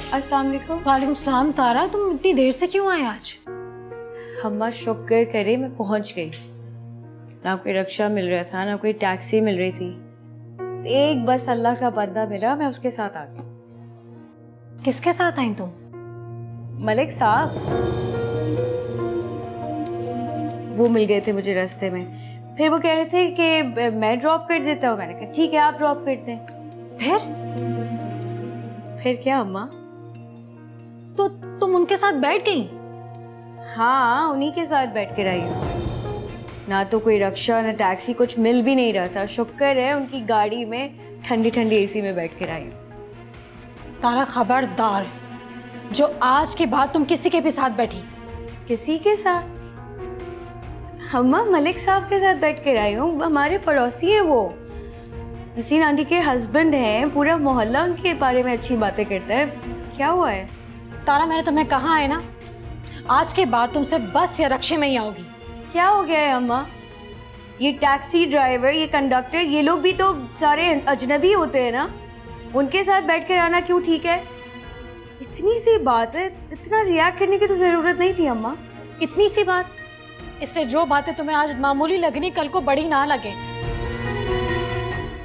अस्सलाम वालेकुम। वालेकुम सलाम। तारा, तुम इतनी देर से क्यों आए आज? अम्मा शुक्र करे मैं पहुंच गई। ना कोई रिक्शा मिल रहा था, ना कोई टैक्सी मिल रही थी। एक बस अल्लाह का बंदा मिला, मैं उसके साथ आ गई। किसके साथ आई तुम? मलिक साहब, वो मिल गए थे मुझे रास्ते में। फिर वो कह रहे थे कि मैं ड्रॉप कर देता हूँ। मैंने कहा ठीक है, आप ड्रॉप कर दें। फिर क्या अम्मा? तो तुम उनके साथ बैठ गई? हाँ, उन्हीं के साथ बैठ कर आई हूँ। ना तो कोई रिक्शा ना टैक्सी, कुछ मिल भी नहीं रहा था। शुक्र है उनकी गाड़ी में ठंडी ठंडी एसी में बैठ कर आई हूँ। तारा, खबरदार, जो आज के बाद तुम किसी के भी साथ बैठी। किसी के साथ? अम्मा, मलिक साहब के साथ बैठ कर आई हूँ। हमारे पड़ोसी हैं वो। नसीन आंटी के हस्बैंड हैं। पूरा मोहल्ला उनके बारे में अच्छी बातें करता है। क्या हुआ है? तारा, मैंने तुम्हें कहा है ना, आज के बाद तुमसे बस या रक्षे में ही आओगी। क्या हो गया है अम्मा? ये टैक्सी ड्राइवर, ये कंडक्टर, ये लोग भी तो सारे अजनबी होते हैं ना। उनके साथ बैठ कर आना क्यों ठीक है? इतनी सी बात है, इतना रिएक्ट करने की तो जरूरत नहीं थी अम्मा। इतनी सी बात? इसलिए जो बातें तुम्हें आज मामूली लगनी, कल को बड़ी ना लगे।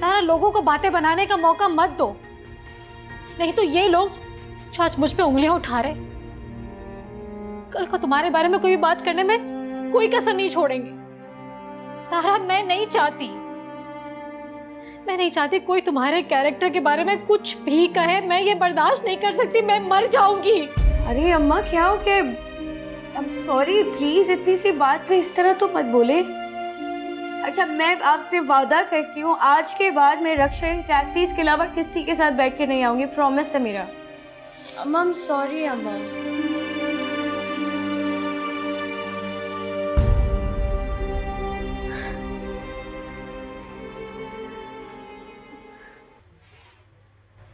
तारा, लोगों को बातें बनाने का मौका मत दो, नहीं तो ये लोग जो आज मुझ पे उंगलियां उठा रहे, कल को तुम्हारे बारे में कोई बात करने में कोई कसर नहीं छोड़ेंगे। तारा, मैं नहीं चाहती कोई तुम्हारे कैरेक्टर के बारे में कुछ भी कहे। मैं ये बर्दाश्त नहीं कर सकती, मैं मर जाऊंगी। अरे अम्मा, क्या हो गया? I'm सॉरी, प्लीज इतनी सी बात पे इस तरह तो मत बोले। अच्छा, मैं आपसे वादा करती हूँ, आज के बाद मैं रिक्शा टैक्सी इसके अलावा किसी के साथ बैठ के नहीं आऊंगी। प्रॉमिस है मेरा। अम्मा, I'm सॉरी अम्मा।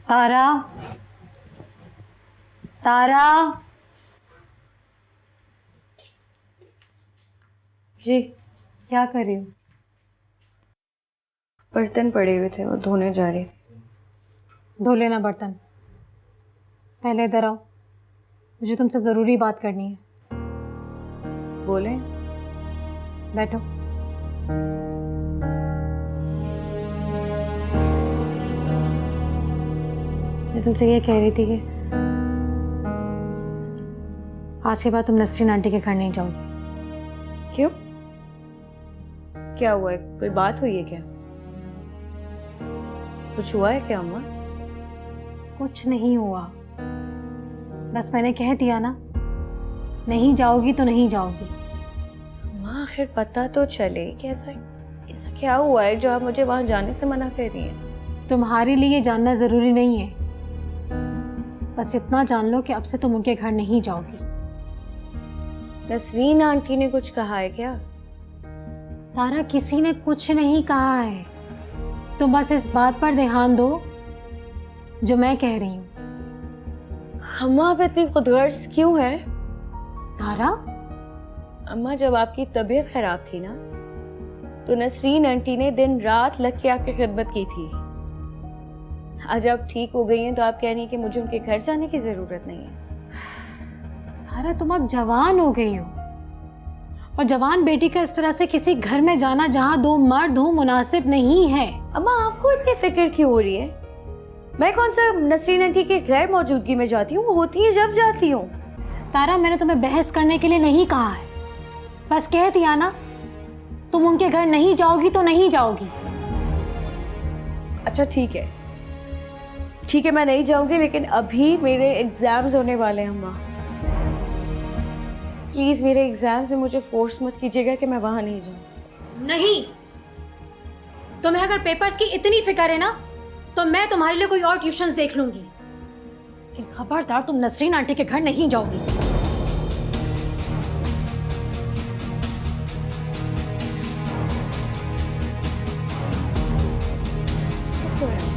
तारा, तारा। जी? क्या कर रही हो? बर्तन पड़े हुए थे, वो धोने जा रही थी। धो लेना बर्तन। पहले इधर आओ, मुझे तुमसे ज़रूरी बात करनी है। बोले? बैठो। मैं तुमसे ये कह रही थी कि आज के बाद तुम नसरीन आंटी के घर नहीं जाओगी। क्यों? क्या हुआ है? कोई बात हुई है क्या? कुछ हुआ है क्या अम्मा? कुछ नहीं हुआ, बस मैंने कह दिया ना, नहीं जाओगी तो नहीं जाओगी। अम्मा, आखिर पता तो चले कैसा ऐसा क्या हुआ है जो आप मुझे वहां जाने से मना कर रही हैं? तुम्हारे लिए जानना जरूरी नहीं है, बस इतना जान लो कि अब से तुम उनके घर नहीं जाओगी। नसरीन आंटी ने कुछ कहा है क्या? तारा, किसी ने कुछ नहीं कहा है। तुम बस इस बात पर ध्यान दो जो मैं कह रही हूँ। अम्मा, आप इतनी खुदगर्ज क्यों हैं? तारा, अम्मा, जब आपकी तबीयत खराब थी ना, तो नसरीन आंटी ने दिन रात लग के आपकी खिदमत की थी। आज आप ठीक हो गई हैं तो आप कह रही हैं कि मुझे उनके घर जाने की जरूरत नहीं है। तारा, तुम अब जवान हो गई हो, और जवान बेटी का इस तरह से किसी घर में जाना जहां दो मर्द हो मुनासिब नहीं है। अम्मा, आपको इतनी फिक्र क्यों हो रही है? मैं कौन सा नसरीन आंटी के गैर मौजूदगी में जाती हूँ? वो होती है जब जाती हूँ। तारा, मैंने तुम्हें बहस करने के लिए नहीं कहा है, बस कह दिया ना, तुम उनके घर नहीं जाओगी तो नहीं जाओगी। अच्छा ठीक है, ठीक है, मैं नहीं जाऊंगी, लेकिन अभी मेरे एग्जाम्स होने वाले हैं अम्मा। प्लीज मेरे एग्जाम्स में मुझे फोर्स मत कीजिएगा कि मैं वहां नहीं जाऊं। नहीं, तुम्हें अगर पेपर्स की इतनी फिक्र है ना, तो मैं तुम्हारे लिए कोई और ट्यूशंस देख लूंगी, लेकिन खबरदार तुम नसरीन आंटी के घर नहीं जाओगी। तो है।